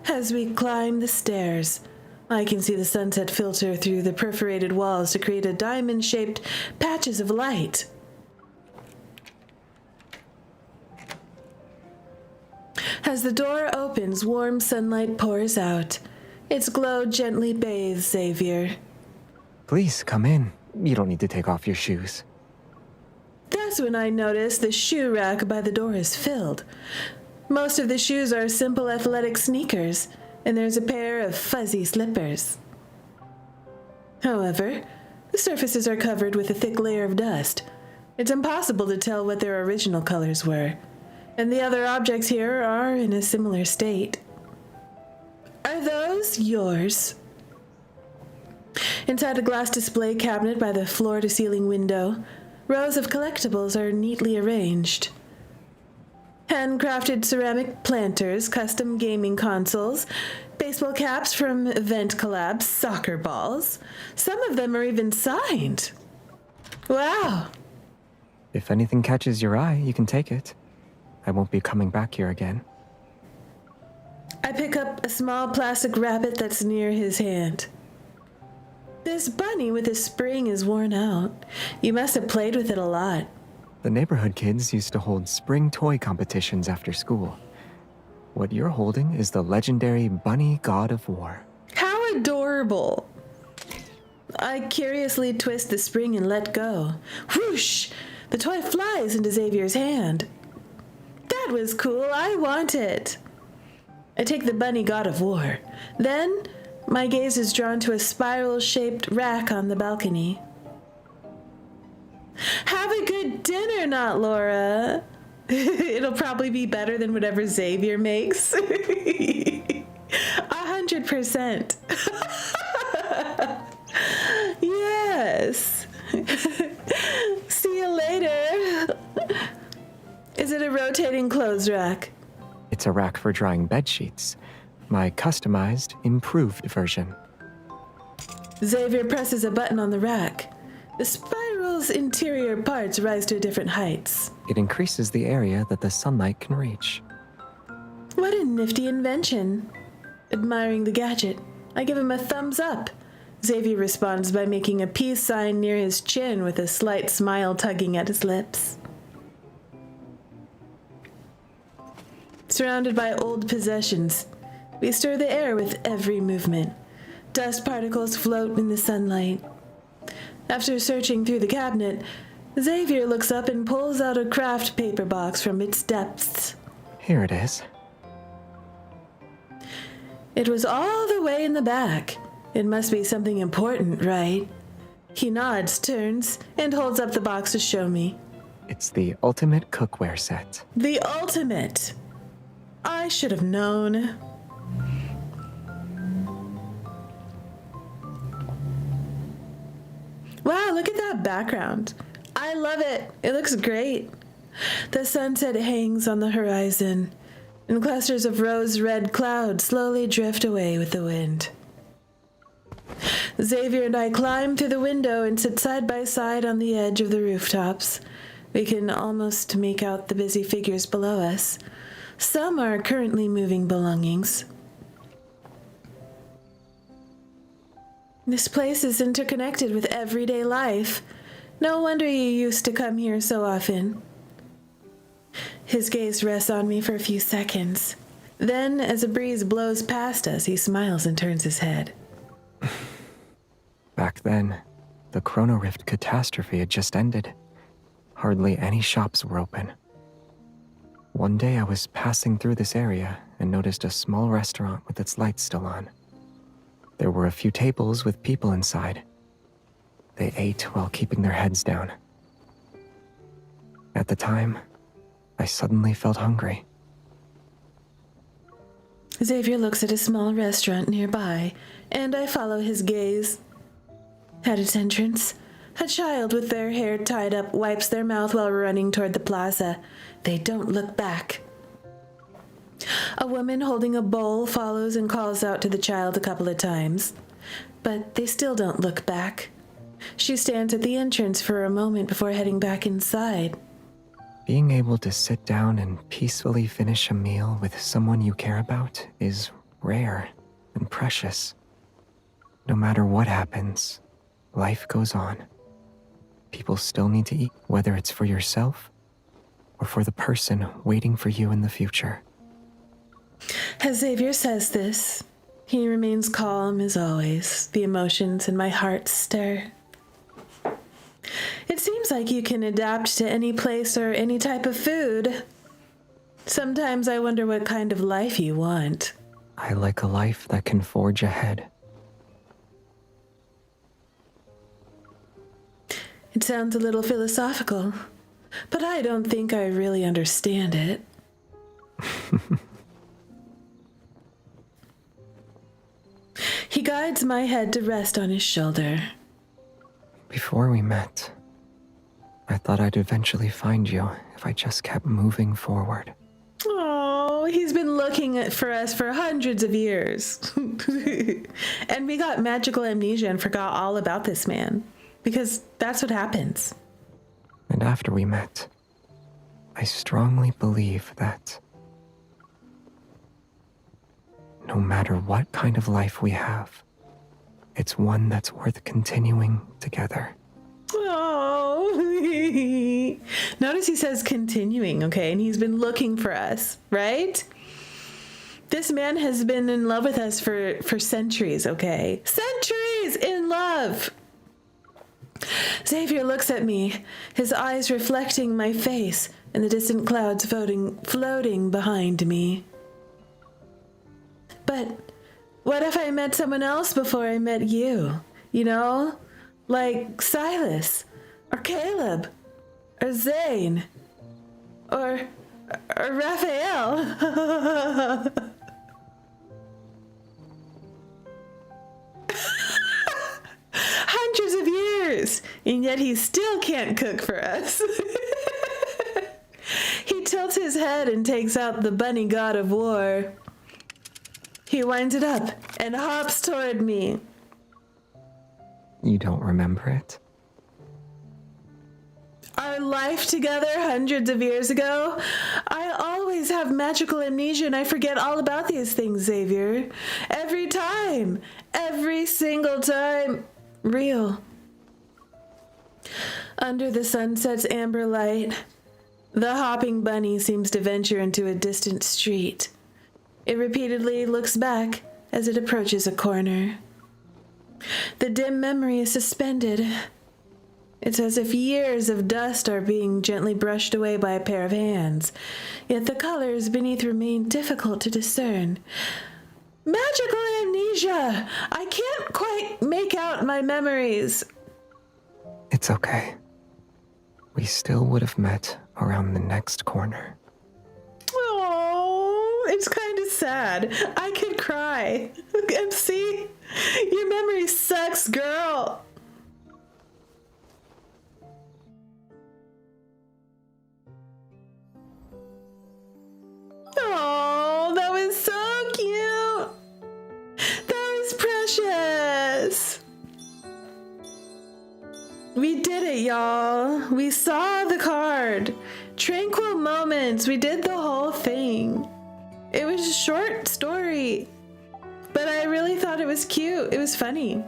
As we climb the stairs, I can see the sunset filter through the perforated walls to create a diamond-shaped patches of light. As the door opens, warm sunlight pours out. Its glow gently bathes Xavier. Please come in. You don't need to take off your shoes. That's when I notice the shoe rack by the door is filled. Most of the shoes are simple athletic sneakers, and there's a pair of fuzzy slippers. However, the surfaces are covered with a thick layer of dust. It's impossible to tell what their original colors were, and the other objects here are in a similar state. Are those yours? Inside a glass display cabinet by the floor-to-ceiling window, rows of collectibles are neatly arranged. Handcrafted ceramic planters, custom gaming consoles, baseball caps from event collabs, soccer balls. Some of them are even signed. Wow! If anything catches your eye, you can take it. I won't be coming back here again. I pick up a small plastic rabbit that's near his hand. This bunny with a spring is worn out. You must have played with it a lot. The neighborhood kids used to hold spring toy competitions after school. What you're holding is the legendary Bunny God of War. How adorable! I curiously twist the spring and let go. Whoosh! The toy flies into Xavier's hand. That was cool. I want it. I take the Bunny God of War. Then, my gaze is drawn to a spiral-shaped rack on the balcony. Have a good dinner, not Laura. It'll probably be better than whatever Xavier makes. 100%. Yes. See you later. Is it a rotating clothes rack? It's a rack for drying bed sheets. My customized, improved version. Xavier presses a button on the rack. The spiral's interior parts rise to different heights. It increases the area that the sunlight can reach. What a nifty invention. Admiring the gadget, I give him a thumbs up. Xavier responds by making a peace sign near his chin with a slight smile tugging at his lips. Surrounded by old possessions, we stir the air with every movement. Dust particles float in the sunlight. After searching through the cabinet, Xavier looks up and pulls out a craft paper box from its depths. Here it is. It was all the way in the back. It must be something important, right? He nods, turns, and holds up the box to show me. It's the ultimate cookware set. The ultimate! I should have known. Wow, look at that background. I love it. It looks great. The sunset hangs on the horizon, and clusters of rose-red clouds slowly drift away with the wind. Xavier and I climb through the window and sit side by side on the edge of the rooftops. We can almost make out the busy figures below us. Some are currently moving belongings. This place is interconnected with everyday life. No wonder you used to come here so often. His gaze rests on me for a few seconds. Then, as a breeze blows past us, he smiles and turns his head. Back then, the Chrono Rift catastrophe had just ended. Hardly any shops were open. One day I was passing through this area and noticed a small restaurant with its lights still on. There were a few tables with people inside. They ate while keeping their heads down. At the time, I suddenly felt hungry. Xavier looks at a small restaurant nearby, and I follow his gaze. At its entrance, a child with their hair tied up wipes their mouth while running toward the plaza. They don't look back. A woman holding a bowl follows and calls out to the child a couple of times, but they still don't look back. She stands at the entrance for a moment before heading back inside. Being able to sit down and peacefully finish a meal with someone you care about is rare and precious. No matter what happens, life goes on. People still need to eat, whether it's for yourself or for the person waiting for you in the future. As Xavier says this, he remains calm as always. The emotions in my heart stir. It seems like you can adapt to any place or any type of food. Sometimes I wonder what kind of life you want. I like a life that can forge ahead. It sounds a little philosophical, but I don't think I really understand it. He guides my head to rest on his shoulder. Before we met, I thought I'd eventually find you if I just kept moving forward. Oh, he's been looking for us for hundreds of years. And we got magical amnesia and forgot all about this man. Because that's what happens. And after we met, I strongly believe that no matter what kind of life we have, it's one that's worth continuing together. Oh, notice he says continuing, okay? And he's been looking for us, right? This man has been in love with us for centuries, okay? Centuries in love! Xavier looks at me, his eyes reflecting my face and the distant clouds floating behind me. But what if I met someone else before I met you? You know? Like Silas, or Caleb, or Zane, or Raphael. Hundreds of years, and yet he still can't cook for us. He tilts his head and takes out the bunny god of war. He winds it up and hops toward me. You don't remember it? Our life together hundreds of years ago? I always have magical amnesia and I forget all about these things, Xavier. Every time. Every single time. Real. Under the sunset's amber light, the hopping bunny seems to venture into a distant street. It repeatedly looks back as it approaches a corner. The dim memory is suspended. It's as if years of dust are being gently brushed away by a pair of hands, yet the colors beneath remain difficult to discern. Magical amnesia! I can't quite make out my memories. It's okay. We still would have met around the next corner. Oh, it's kind of sad. I could cry. MC, your memory sucks, girl. Oh, that was so cute. That was precious. We did it, y'all. We saw the card. Tranquil Moments. We did the whole thing. It was a short story, but I really thought it was cute. It was funny.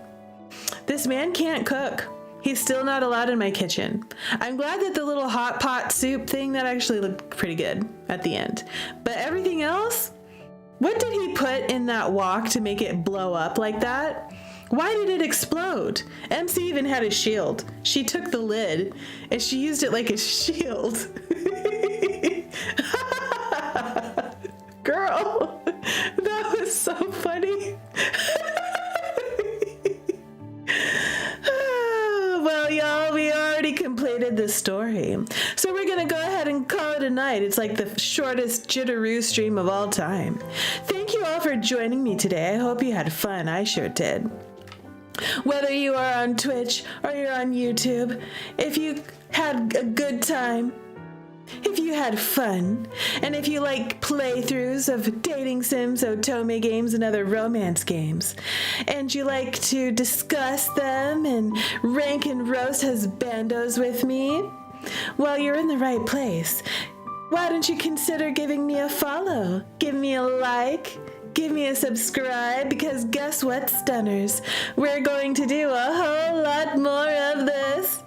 This man can't cook. He's still not allowed in my kitchen. I'm glad that the little hot pot soup thing, that actually looked pretty good at the end. But everything else, what did he put in that wok to make it blow up like that? Why did it explode? MC even had a shield. She took the lid and she used it like a shield. Girl, that was so funny. Well, y'all, we already completed the story. So we're gonna go ahead and call it a night. It's like the shortest jitterrue stream of all time. Thank you all for joining me today. I hope you had fun. I sure did. Whether you are on Twitch or you're on YouTube, if you had a good time, If you had fun, and if you like playthroughs of dating sims, Otome games, and other romance games, and you like to discuss them and rank and roast husbandos with me, well, you're in the right place. Why don't you consider giving me a follow? Give me a like? Give me a subscribe, because guess what, stunners? We're going to do a whole lot more of this.